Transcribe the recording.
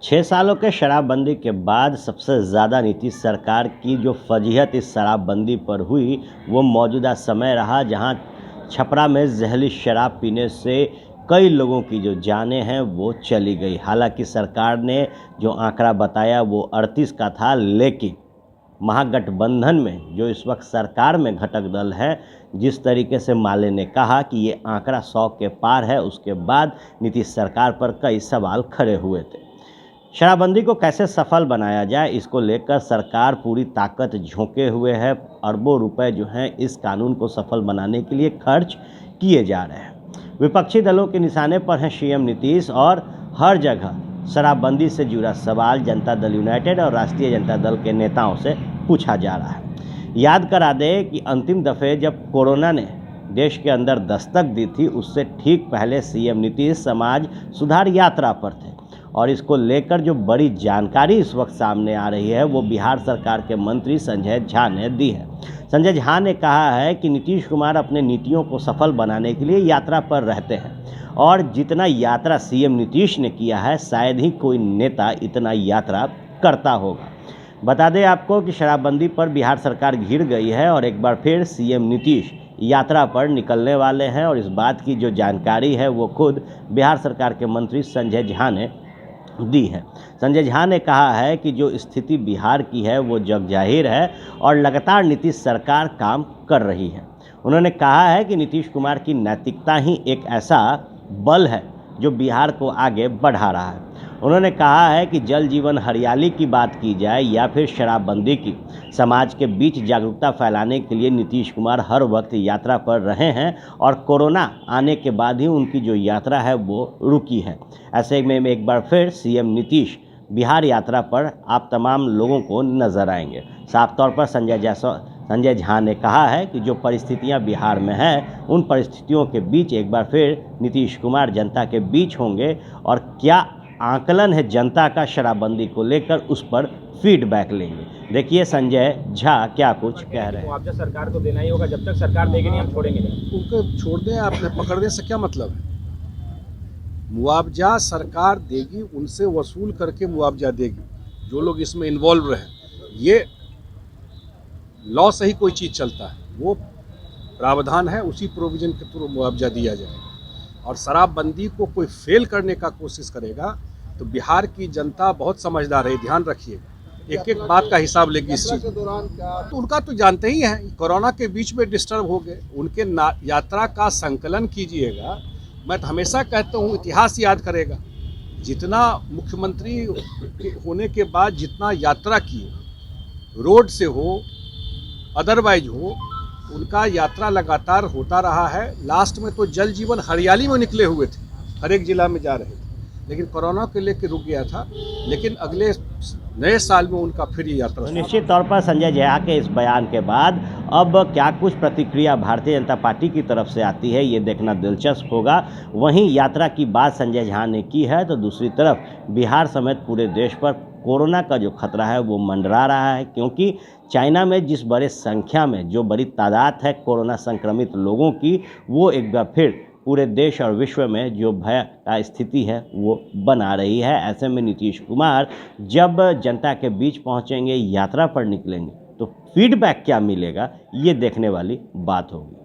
6 सालों के शराबबंदी के बाद सबसे ज़्यादा नीतीश सरकार की जो फजीहत इस शराबबंदी पर हुई वो मौजूदा समय रहा, जहां छपरा में जहरीली शराब पीने से कई लोगों की जो जानें हैं वो चली गई। हालांकि सरकार ने जो आंकड़ा बताया वो 38 का था, लेकिन महागठबंधन में जो इस वक्त सरकार में घटक दल है, जिस तरीके से माले ने कहा कि ये आंकड़ा 100 के पार है, उसके बाद नीतीश सरकार पर कई सवाल खड़े हुए थे। शराबबंदी को कैसे सफल बनाया जाए, इसको लेकर सरकार पूरी ताकत झोंके हुए है। अरबों रुपए जो हैं इस कानून को सफल बनाने के लिए खर्च किए जा रहे हैं। विपक्षी दलों के निशाने पर हैं सीएम नीतीश, और हर जगह शराबबंदी से जुड़ा सवाल जनता दल यूनाइटेड और राष्ट्रीय जनता दल के नेताओं से पूछा जा रहा है। याद करा दें कि अंतिम दफ़े जब कोरोना ने देश के अंदर दस्तक दी थी, उससे ठीक पहले सीएम नीतीश समाज सुधार यात्रा पर थे, और इसको लेकर जो बड़ी जानकारी इस वक्त सामने आ रही है वो बिहार सरकार के मंत्री संजय झा ने दी है। संजय झा ने कहा है कि नीतीश कुमार अपने नीतियों को सफल बनाने के लिए यात्रा पर रहते हैं, और जितना यात्रा सीएम नीतीश ने किया है शायद ही कोई नेता इतना यात्रा करता होगा। बता दें आपको कि शराबबंदी पर बिहार सरकार घिर गई है, और एक बार फिर सीएम नीतीश यात्रा पर निकलने वाले हैं, और इस बात की जो जानकारी है वो खुद बिहार सरकार के मंत्री संजय झा ने दी है। संजय झा ने कहा है कि जो स्थिति बिहार की है वो जग जाहिर है, और लगातार नीतीश सरकार काम कर रही है। उन्होंने कहा है कि नीतीश कुमार की नैतिकता ही एक ऐसा बल है जो बिहार को आगे बढ़ा रहा है। उन्होंने कहा है कि जल जीवन हरियाली की बात की जाए या फिर शराबबंदी की, समाज के बीच जागरूकता फैलाने के लिए नीतीश कुमार हर वक्त यात्रा पर रहे हैं, और कोरोना आने के बाद ही उनकी जो यात्रा है वो रुकी है। ऐसे में एक बार फिर सीएम नीतीश बिहार यात्रा पर आप तमाम लोगों को नजर आएंगे। साफ तौर पर संजय झा ने कहा है कि जो परिस्थितियां बिहार में हैं, उन परिस्थितियों के बीच एक बार फिर नीतीश कुमार जनता के बीच होंगे, और क्या आकलन है जनता का शराबबंदी को लेकर, उस पर फीडबैक लेंगे। देखिए संजय झा क्या कुछ कह रहे हैं। मुआवजा सरकार को देना ही होगा, जब तक सरकार देगी नहीं हम छोड़ेंगे नहीं। उनको छोड़ दें, आपने पकड़ने से क्या मतलब है? मुआवजा सरकार देगी, उनसे वसूल करके मुआवजा देगी जो लोग इसमें इन्वॉल्व रहे। ये लॉ से ही कोई चीज़ चलता है, वो प्रावधान है, उसी प्रोविजन के थ्रू मुआवजा दिया जाएगा। और शराबबंदी को कोई फेल करने का कोशिश करेगा तो बिहार की जनता बहुत समझदार है, ध्यान रखिएगा, एक एक बात का हिसाब लेगी इस चीज़ के दौरान। तो उनका तो जानते ही हैं, कोरोना के बीच में डिस्टर्ब हो गए, उनके यात्रा का संकलन कीजिएगा। मैं तो हमेशा कहता हूँ इतिहास याद करेगा, जितना मुख्यमंत्री होने के बाद जितना यात्रा किए, रोड से हो अदरवाइज हो, उनका यात्रा लगातार होता रहा है। लास्ट में तो जल जीवन हरियाली में निकले हुए थे, हर एक जिला में जा रहे थे, लेकिन कोरोना के लेके रुक गया था। लेकिन अगले नए साल में उनका फिर यात्रा। तो निश्चित तौर पर संजय झा के इस बयान के बाद अब क्या कुछ प्रतिक्रिया भारतीय जनता पार्टी की तरफ से आती है, ये देखना दिलचस्प होगा। वहीं यात्रा की बात संजय झा ने की है, तो दूसरी तरफ बिहार समेत पूरे देश पर कोरोना का जो खतरा है वो मंडरा रहा है, क्योंकि चाइना में जिस बड़े संख्या में जो बड़ी तादाद है कोरोना संक्रमित लोगों की, वो एक बार फिर पूरे देश और विश्व में जो भय का स्थिति है वो बना रही है। ऐसे में नीतीश कुमार जब जनता के बीच पहुंचेंगे, यात्रा पर निकलेंगे, तो फीडबैक क्या मिलेगा, ये देखने वाली बात होगी।